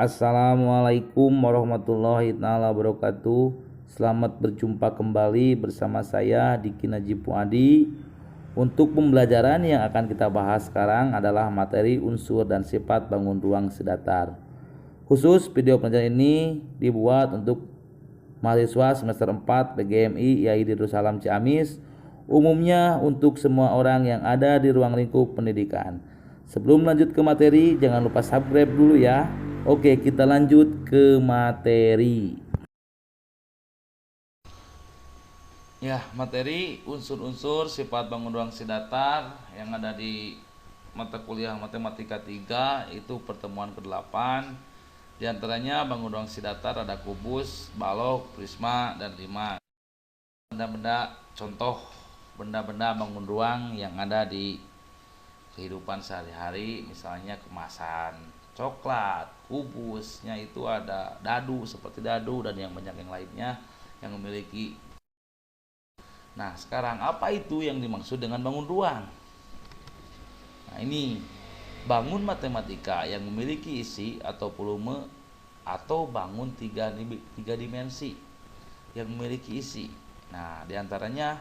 Assalamualaikum warahmatullahi wabarakatuh. Selamat berjumpa kembali bersama saya Diki Najib Puadi. Untuk pembelajaran yang akan kita bahas sekarang adalah materi unsur dan sifat bangun ruang sedatar. Khusus video pelajaran ini dibuat untuk mahasiswa semester 4 PGMI IAI Darussalam Ciamis, umumnya untuk semua orang yang ada di ruang lingkup pendidikan. Sebelum lanjut ke materi, jangan lupa subscribe dulu ya. Oke, kita lanjut ke materi. Ya, materi unsur-unsur sifat bangun ruang sedatar yang ada di mata kuliah Matematika 3 itu pertemuan ke-8. Di antaranya bangun ruang sedatar ada kubus, balok, prisma, dan limas. Benda-benda contoh benda-benda bangun ruang yang ada di kehidupan sehari-hari, misalnya kemasan coklat, kubusnya itu ada dadu seperti dadu dan yang banyak yang lainnya yang memiliki. Nah, sekarang apa itu yang dimaksud dengan bangun ruang? Nah, ini bangun matematika yang memiliki isi atau volume atau bangun tiga dimensi yang memiliki isi. Nah, diantaranya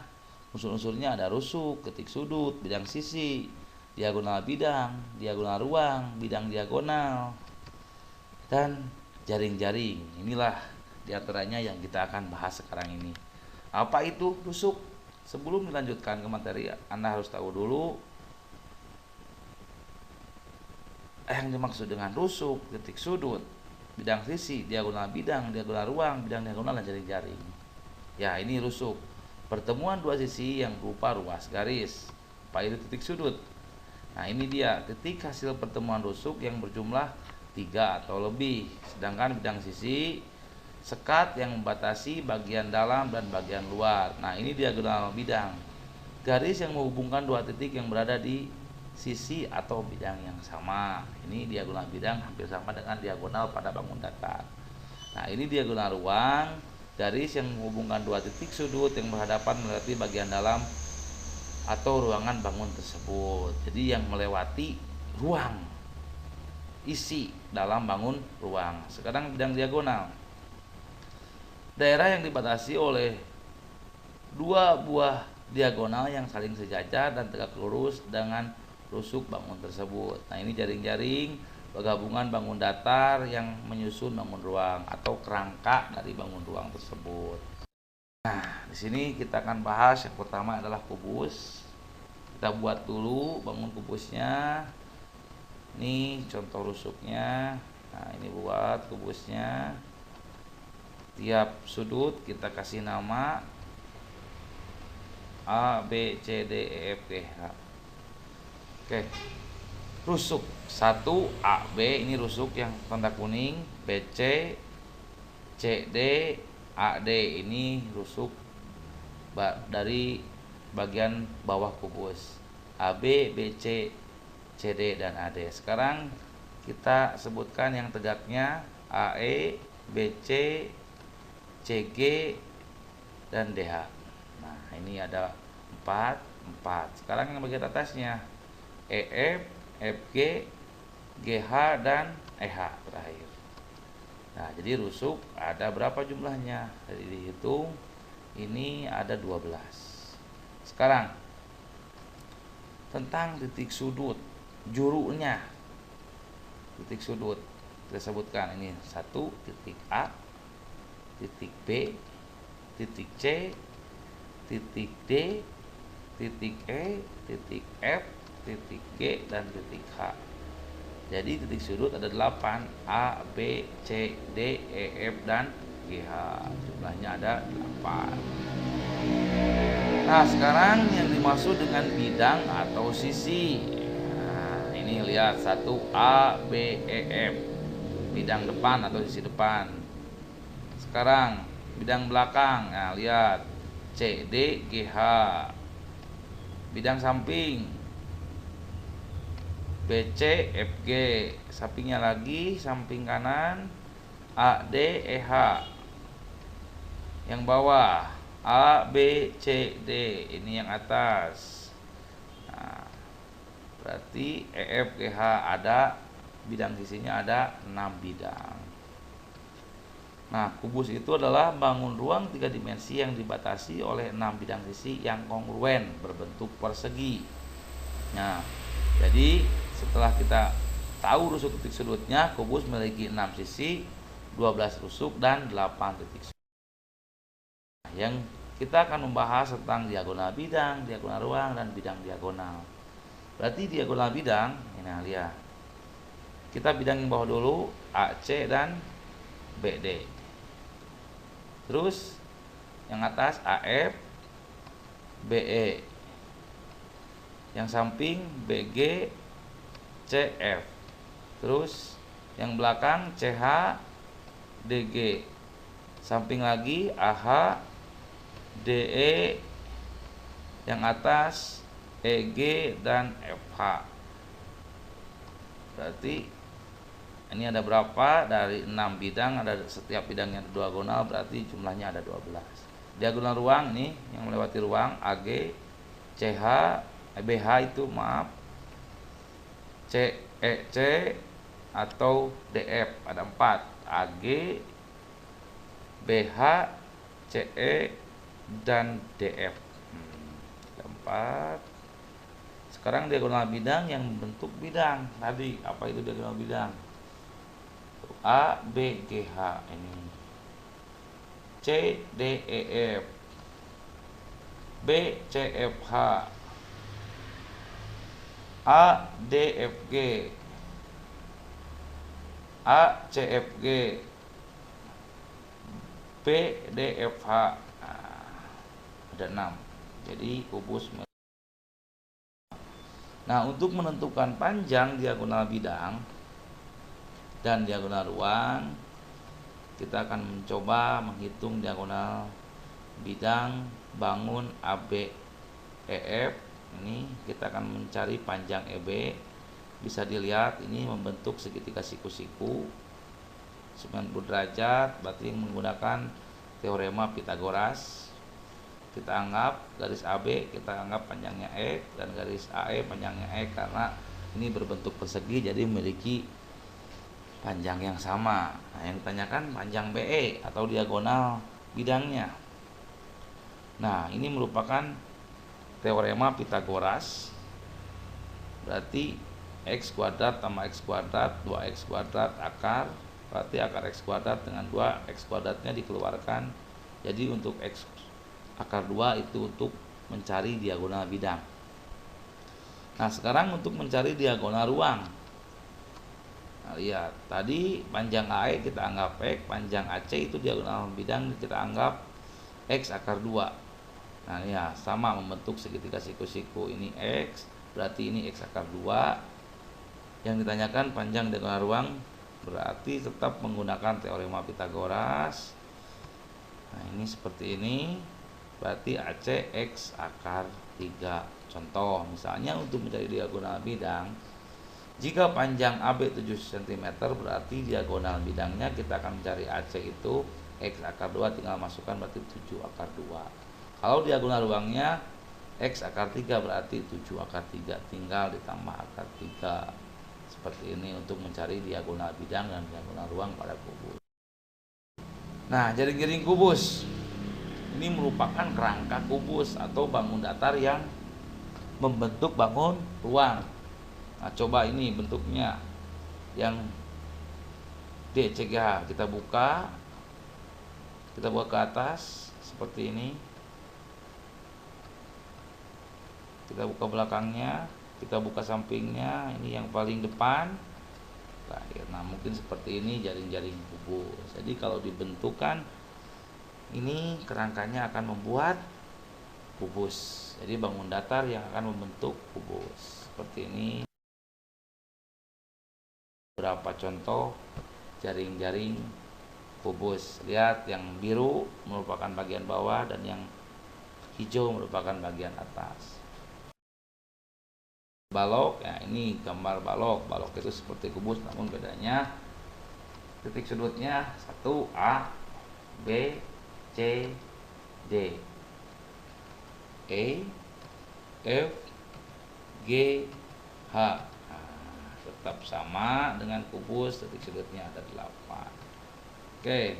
unsur-unsurnya ada rusuk, ketik sudut, bidang sisi, diagonal bidang, diagonal ruang, bidang diagonal, dan jaring-jaring. Inilah diantaranya yang kita akan bahas sekarang ini. Apa itu rusuk? Sebelum dilanjutkan ke materi, Anda harus tahu dulu yang dimaksud dengan rusuk, ketik sudut, bidang sisi, diagonal bidang, diagonal ruang, bidang diagonal, dan jaring-jaring. Ya, ini rusuk. Pertemuan dua sisi yang berupa ruas garis. Apa itu titik sudut? Nah, ini dia titik hasil pertemuan rusuk yang berjumlah 3 atau lebih. Sedangkan bidang sisi sekat yang membatasi bagian dalam dan bagian luar. Nah, ini diagonal bidang. Garis yang menghubungkan dua titik yang berada di sisi atau bidang yang sama. Ini diagonal bidang hampir sama dengan diagonal pada bangun datar. Nah, ini diagonal ruang. Garis yang menghubungkan dua titik sudut yang berhadapan melewati bagian dalam atau ruangan bangun tersebut. Jadi yang melewati ruang isi dalam bangun ruang. Sekarang bidang diagonal. Daerah yang dibatasi oleh dua buah diagonal yang saling sejajar dan tegak lurus dengan rusuk bangun tersebut. Nah, ini jaring-jaring penggabungan bangun datar yang menyusun bangun ruang atau kerangka dari bangun ruang tersebut. Nah, di sini kita akan bahas yang pertama adalah kubus. Kita buat dulu bangun kubusnya. Ini contoh rusuknya. Nah, ini buat kubusnya. Tiap sudut kita kasih nama A, B, C, D, E, F, G, H. Oke. Rusuk 1 A, B, ini rusuk yang tanda kuning. B, C, C, D, A, D, ini rusuk dari bagian bawah kubus. A, B, B, C, C, D, dan A, D. Sekarang kita sebutkan yang tegaknya A, E, B, C, C, G, dan D, H. Nah, ini ada 4. Sekarang yang bagian atasnya E, F, F, G, G, H, dan E, H terakhir. Nah, jadi rusuk ada berapa jumlahnya? Jadi dihitung, ini ada 12. Sekarang tentang titik sudut, jurunya titik sudut kita sebutkan ini 1 titik A, titik B, titik C, titik D, titik E, titik F, titik G, dan titik H. Jadi titik sudut ada 8, A, B, C, D, E, F, dan G, H. Jumlahnya ada 8. Nah, sekarang yang dimaksud dengan bidang atau sisi. Nah, ini lihat 1 A, B, E, F. Bidang depan atau sisi depan. Sekarang bidang belakang. Nah, lihat C, D, G, H. Bidang samping B, C, F, G. Sampingnya lagi, samping kanan A, D, E, H. Yang bawah A, B, C, D. Ini yang atas. Nah, berarti E, F, G, H ada bidang sisinya ada 6 bidang. Nah, kubus itu adalah bangun ruang 3 dimensi yang dibatasi oleh 6 bidang sisi yang kongruen berbentuk persegi. Nah, jadi setelah kita tahu rusuk titik sudutnya, kubus memiliki 6 sisi, 12 rusuk dan 8 titik sudut. Yang kita akan membahas tentang diagonal bidang, diagonal ruang, dan bidang diagonal. Berarti diagonal bidang, ini lihat. Kita bidang yang bawah dulu, AC dan BD. Terus yang atas AF, BE. Yang samping BG, CF. Terus yang belakang CH, DG. Samping lagi AH, DE. Yang atas EG dan FH. Berarti ini ada berapa? Dari 6 bidang, ada setiap bidangnya diagonal, berarti jumlahnya ada 12. Diagonal ruang nih yang melewati ruang AG, CH, BH itu maaf, CEC atau DF ada 4, AG, BH, CE dan DF. Ada 4. Sekarang diagonal bidang yang membentuk bidang. Tadi apa itu diagonal bidang? A, B, G, H ini. C, D, E, F. B, C, F, H. A, D, F, G. A, C, F, G. B, D, F, H. Nah, ada 6. Jadi kubus. Nah, untuk menentukan panjang diagonal bidang dan diagonal ruang, kita akan mencoba menghitung diagonal bidang bangun AB EF. Ini kita akan mencari panjang EB. Bisa dilihat ini membentuk segitiga siku-siku 90 derajat, berarti menggunakan teorema Pythagoras. Kita anggap garis AB, kita anggap panjangnya E, dan garis AE panjangnya E, karena ini berbentuk persegi jadi memiliki panjang yang sama. Nah, yang ditanyakan panjang BE atau diagonal bidangnya. Nah, ini merupakan teorema Pythagoras. Berarti X kuadrat tambah X kuadrat 2X kuadrat akar, berarti akar X kuadrat dengan 2X kuadratnya dikeluarkan. Jadi untuk X akar 2 itu untuk mencari diagonal bidang. Nah, sekarang untuk mencari diagonal ruang. Nah, lihat, tadi panjang AE kita anggap X, panjang AC itu diagonal bidang kita anggap X akar 2. Nah, ya, sama membentuk segitiga siku-siku. Ini X, berarti ini X akar 2. Yang ditanyakan panjang diagonal ruang, berarti tetap menggunakan teorema Pythagoras. Nah, ini seperti ini. Berarti AC X akar 3. Contoh, misalnya untuk mencari diagonal bidang, jika panjang AB 7 cm, berarti diagonal bidangnya kita akan mencari AC itu X akar 2, tinggal masukkan berarti 7 akar 2. Kalau diagonal ruangnya X akar 3, berarti 7 akar 3, tinggal ditambah akar 3. Seperti ini untuk mencari diagonal bidang dan diagonal ruang pada kubus. Nah, jaring-jaring kubus ini merupakan kerangka kubus atau bangun datar yang membentuk bangun ruang. Nah, coba ini bentuknya yang DCGH, kita buka ke atas seperti ini. Kita buka belakangnya, kita buka sampingnya, ini yang paling depan. Nah, mungkin seperti ini jaring-jaring kubus. Jadi kalau dibentukkan ini kerangkanya akan membuat kubus. Jadi bangun datar yang akan membentuk kubus. Seperti ini. Beberapa contoh jaring-jaring kubus. Lihat, yang biru merupakan bagian bawah dan yang hijau merupakan bagian atas. Balok, ya ini gambar balok. Balok itu seperti kubus, namun bedanya titik sudutnya 1 A, B, C, D, E, F, G, H. Nah, tetap sama dengan kubus, titik sudutnya ada 8. Oke,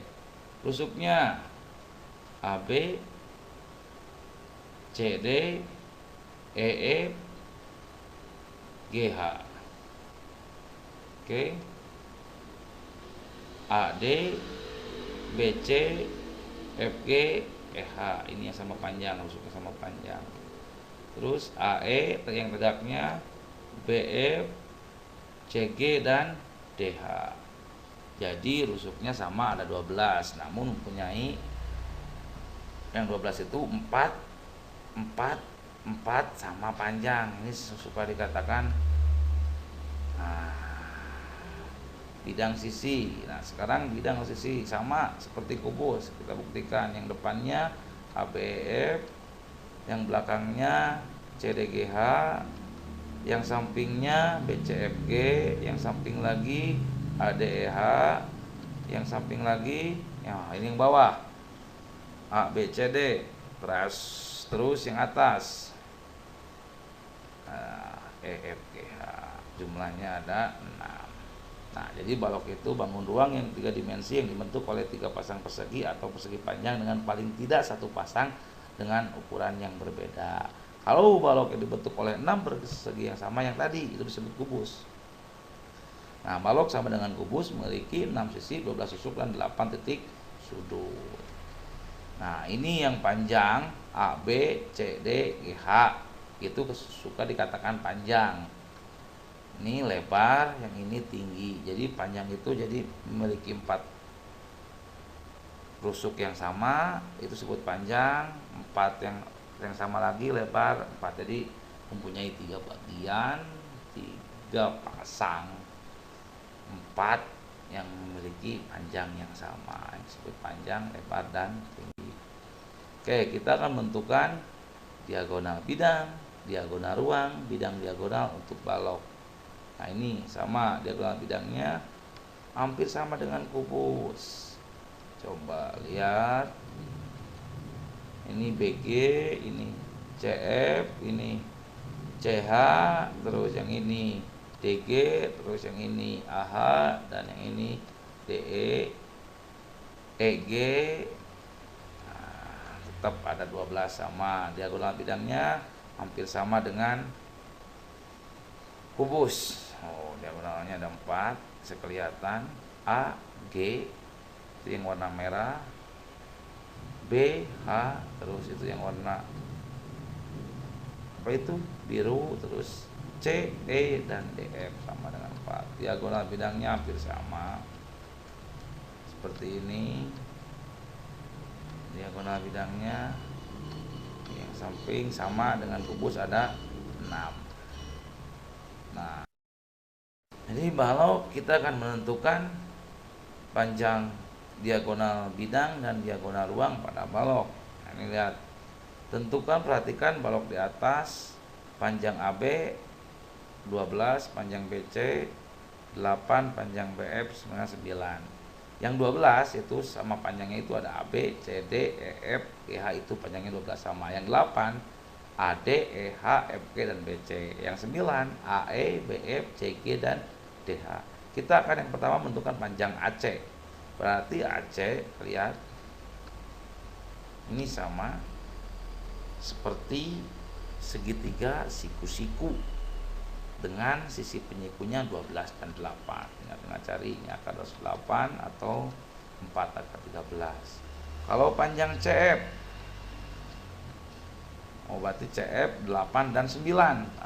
rusuknya AB, CD, EF, GH. Oke, AD, BC, FG, EH. Ini yang sama panjang, rusuknya sama panjang. Terus AE yang tegaknya, BF, CG, dan DH. Jadi rusuknya sama ada 12, namun mempunyai yang 12 itu 4 4 4 sama panjang. Ini suka dikatakan bidang sisi. Nah, sekarang bidang sisi sama seperti kubus. Kita buktikan yang depannya ABF, yang belakangnya CDGH, yang sampingnya BCFG, yang samping lagi ADEH, yang samping lagi ya ini yang bawah ABCD, terus yang atas EFGH. Jumlahnya ada 6. Nah, jadi balok itu bangun ruang yang 3 dimensi yang dibentuk oleh 3 pasang persegi atau persegi panjang dengan paling tidak 1 pasang dengan ukuran yang berbeda. Kalau balok yang dibentuk oleh 6 persegi yang sama yang tadi, itu disebut kubus. Nah, balok sama dengan kubus memiliki 6 sisi, 12 susuk, dan 8 titik sudut. Nah, ini yang panjang A, B, C, D, E, H. Itu suka dikatakan panjang. Ini lebar, yang ini tinggi. Jadi panjang itu jadi memiliki 4 rusuk yang sama, itu disebut panjang. 4 yang sama lagi lebar 4. Jadi mempunyai 3 bagian, 3 pasang. 4 yang memiliki panjang yang sama, yang disebut panjang, lebar, dan tinggi. Oke, kita akan menentukan diagonal bidang, diagonal ruang, bidang diagonal untuk balok. Nah, ini sama diagonal bidangnya hampir sama dengan kubus. Coba lihat. Ini BG, ini CF, ini CH, terus yang ini DG, terus yang ini AH, dan yang ini DE, EG. Nah, tetap ada 12 sama. Diagonal bidangnya hampir sama dengan kubus. Oh, diagonalnya ada 4, bisa kelihatan. A, G, itu yang warna merah. B, H, terus itu yang warna apa itu? Biru, terus C, E, dan DF sama dengan 4. Diagonal bidangnya hampir sama. Seperti ini. Diagonal bidangnya yang samping sama dengan kubus ada 6. Nah, jadi kalau kita akan menentukan panjang diagonal bidang dan diagonal ruang pada balok. Nah, ini lihat. Tentukan, perhatikan balok di atas, panjang AB 12, panjang BC 8, panjang BF 9. Yang 12 itu sama panjangnya itu ada AB, CD, EF, EH, itu panjangnya 12 sama. Yang 8 AD, EH, FG, dan BC. Yang 9 AE, BF, CG, dan DH. Kita akan yang pertama menentukan panjang AC. Berarti AC, lihat, ini sama seperti segitiga siku-siku dengan sisi penyikunya 12 dan 8. Tinggal cari ini akar 8 atau 4 akar 13. Kalau panjang CF, berarti CF 8 dan 9,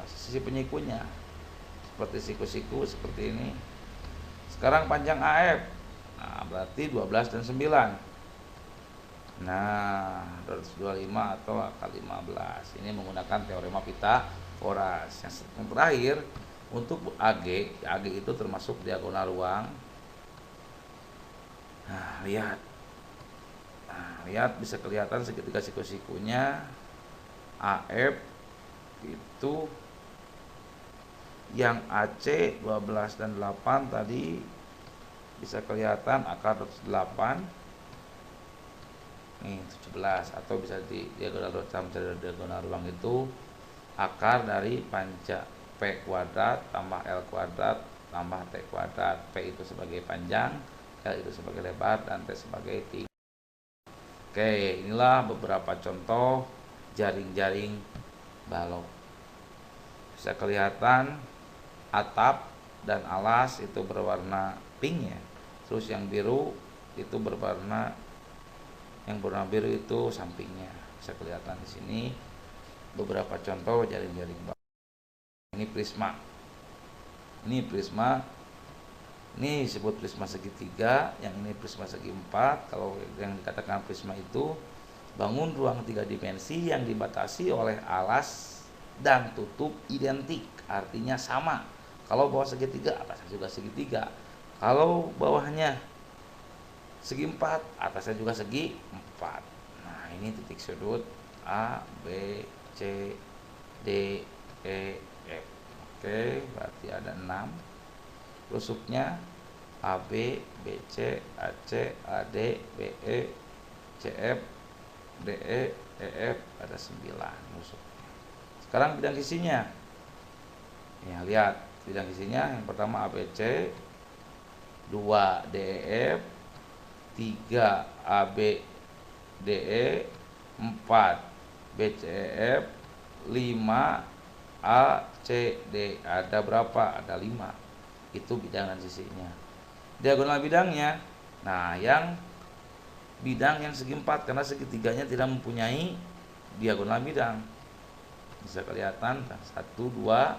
sisi penyikunya seperti siku-siku seperti ini. Sekarang panjang AF, nah berarti 12 dan 9. Nah, 225 atau akar 15. Ini menggunakan teorema Pythagoras. Yang terakhir untuk AG itu termasuk diagonal ruang. Nah, lihat. Lihat bisa kelihatan segitiga siku-sikunya. AF itu yang AC 12 dan 8 tadi bisa kelihatan akar 8. Nih 17, atau bisa di diagonal ruang itu akar dari panjang P kuadrat tambah L kuadrat tambah T kuadrat. P itu sebagai panjang, L itu sebagai lebar, dan T sebagai tinggi. Oke, inilah beberapa contoh jaring-jaring balok. Bisa kelihatan atap dan alas itu berwarna pink ya. Terus yang biru itu yang berwarna biru itu sampingnya. Bisa kelihatan di sini beberapa contoh jaring-jaring balok. Ini prisma. Ini disebut prisma segitiga, yang ini prisma segi empat. Kalau yang dikatakan prisma itu bangun ruang 3 dimensi yang dibatasi oleh alas dan tutup identik, artinya sama. Kalau bawah segitiga, atasnya juga segitiga. Kalau bawahnya segi empat, atasnya juga segi empat. Nah, ini titik sudut A, B, C, D, E, F. Oke, berarti ada 6. Rusuknya AB, BC, AC, AD, BE, CF, DE, EF, ada 9 rusuknya. Sekarang bidang sisinya. Ya, lihat bidang sisinya. Yang pertama ABC, 2 DEF, 3 ABDE, 4 BCEF, 5 ACD. Ada berapa? Ada 5. Itu bidang dan sisinya. Diagonal bidangnya, nah yang bidang yang segi 4, karena segitiganya tidak mempunyai diagonal bidang. Bisa kelihatan 1, 2,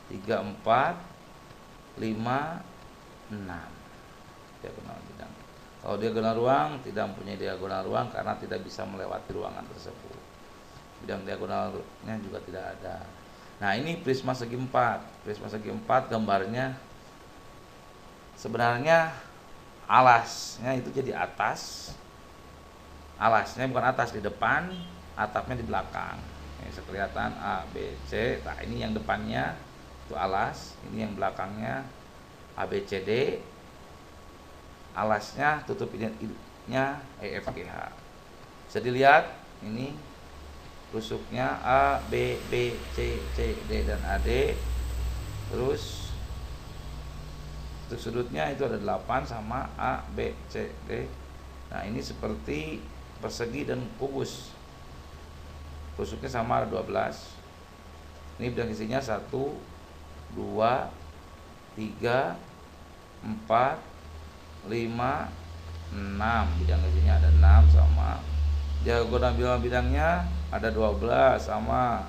3, 4, 5, 6 diagonal bidang. Kalau diagonal ruang tidak mempunyai diagonal ruang karena tidak bisa melewati ruangan tersebut. Bidang diagonalnya juga tidak ada. Nah, ini prisma segi 4. Prisma segi 4 gambarnya sebenarnya alasnya itu jadi atas. Alasnya bukan atas, di depan, atapnya di belakang. Ini bisa kelihatan A, B, C. Nah, ini yang depannya itu alas, ini yang belakangnya A, B, C, D. Alasnya tutup identiknya E, F, G, H. Bisa dilihat ini rusuknya A, B, B, C, C, D, dan AD. Terus untuk sudutnya itu ada 8 sama A, B, C, D. Nah, ini seperti persegi dan kubus. Rusuknya sama ada 12. Ini bidang isinya 1, 2, 3, 4, 5, 6. Bidang isinya ada 6 sama. Diagonal bidangnya ada 12 sama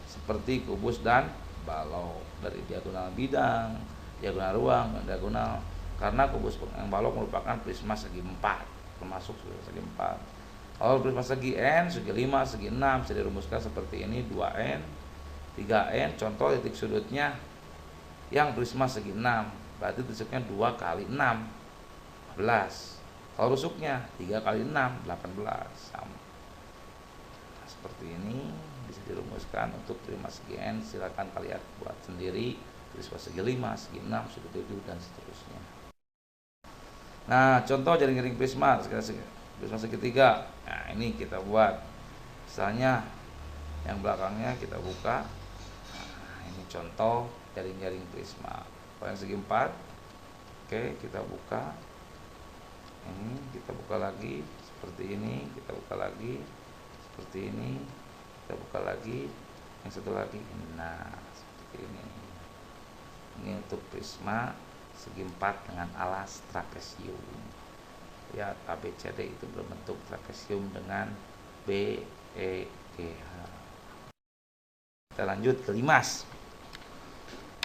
seperti kubus dan balok. Dari diagonal bidang, diagonal ruang, dan diagonal, karena kubus yang balok merupakan prisma segi 4, termasuk segi 4. Kalau prisma segi N, segi 5, segi 6 bisa dirumuskan seperti ini, 2N, 3N. Contoh titik sudutnya yang prisma segi 6, berarti tusuknya 2 kali 6, 14. Kalau rusuknya 3 kali 6, 18. Sama. Nah, seperti ini bisa dirumuskan untuk prisma segi N. Silakan kalian buat sendiri. Prisma segi 5, segi 6, sudut 7, dan seterusnya. Nah, contoh jaring-jaring prisma segitiga. Nah, ini kita buat. Misalnya yang belakangnya kita buka. Nah, ini contoh jaring-jaring prisma. Kalau yang segi 4, oke, kita buka. Ini kita buka lagi seperti ini, kita buka lagi seperti ini, kita buka lagi yang satu lagi. Nah, seperti ini. Ini untuk prisma segi 4 dengan alas trapesium. Ya, ABCD itu berbentuk trapesium dengan B, E, G, H. Kita lanjut ke limas.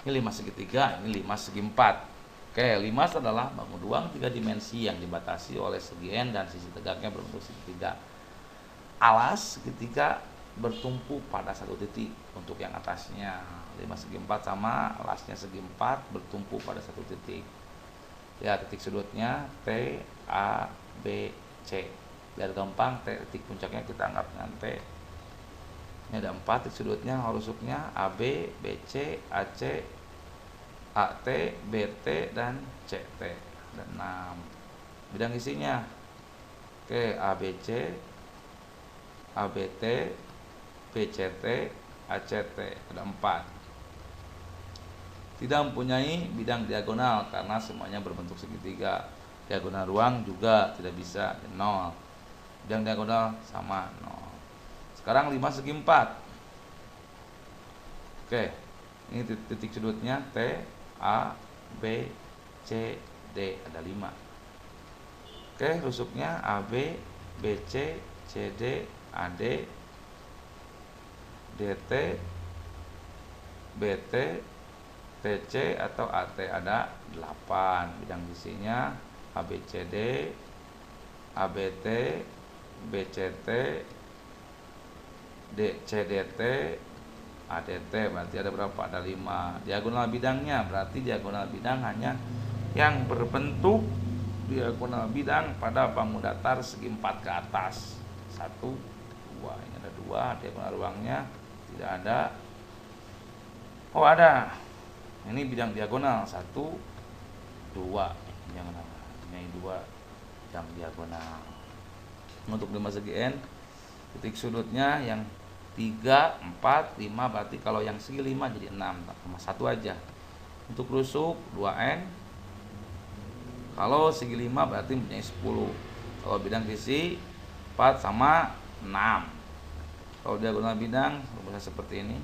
Ini limas segitiga, ini limas segi 4. Oke, limas adalah bangun ruang 3 dimensi yang dibatasi oleh segi N dan sisi tegaknya berbentuk segitiga. Alas segitiga bertumpu pada satu titik. Untuk yang atasnya 5 segi 4 sama alasnya segi 4 bertumpu pada satu titik. Ya, titik sudutnya T, A, B, C. Biar gampang, titik puncaknya kita anggap dengan T. Ini ada 4 titik sudutnya, rusuknya AB, BC, AC, AT, BT, dan CT. Ada 6. Bidang isinya, oke, ABC, ABT, BCT, ACT. Ada 4. tidak mempunyai bidang diagonal karena semuanya berbentuk segitiga. Diagonal ruang juga tidak bisa, 0. Bidang diagonal sama 0. Sekarang 5 segi 4. Oke, ini titik sudutnya T, A, B, C, D, ada 5. Oke, rusuknya AB, BC, CD, AD, DT, BT, TC atau AT, ada 8. Bidang sisinya ABCD, ABT, BCT, CDT, ADT, berarti ada berapa? Ada 5. Diagonal bidangnya, berarti diagonal bidang hanya yang berbentuk diagonal bidang pada bangun datar segi 4 ke atas. 1, 2, ini ada 2. Diagonal ruangnya tidak ada. Oh, ada. Ini bidang diagonal 1, 2. Diagonal. Ini 2 yang diagonal. Untuk 5 segi N, titik sudutnya yang 3, 4, 5, berarti kalau yang segi 5 jadi 6, sama 1 aja. Untuk rusuk 2N, kalau segi 5 berarti mempunyai 10. Kalau bidang sisi 4 sama 6. Kalau diagonal bidang bisa seperti ini.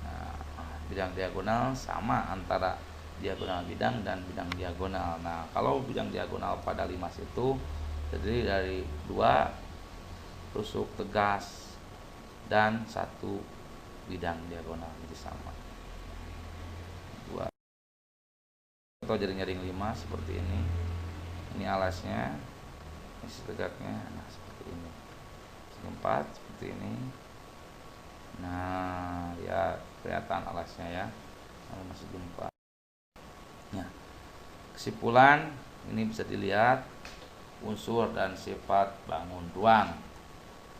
Nah, bidang diagonal sama antara diagonal bidang dan bidang diagonal. Nah, kalau bidang diagonal pada 5 situ terdiri dari 2 rusuk tegas dan 1 bidang diagonal, jadi sama. 2 atau jaring-jaring 5 seperti ini. Ini alasnya, ini tegaknya, nah seperti ini. Segi 4 seperti ini. Nah, ya kelihatan alasnya ya. Masih 4. Nah, kesimpulan ini bisa dilihat unsur dan sifat bangun ruang.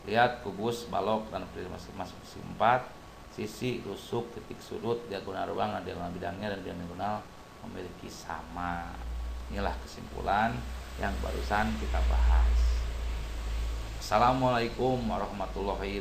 Lihat kubus, balok, dan prisma masuk sisi 4. Sisi, rusuk, titik sudut, diagonal ruang, dan diagonal bidangnya dan diagonal memiliki sama. Inilah kesimpulan yang barusan kita bahas. Assalamualaikum warahmatullahi wabarakatuh.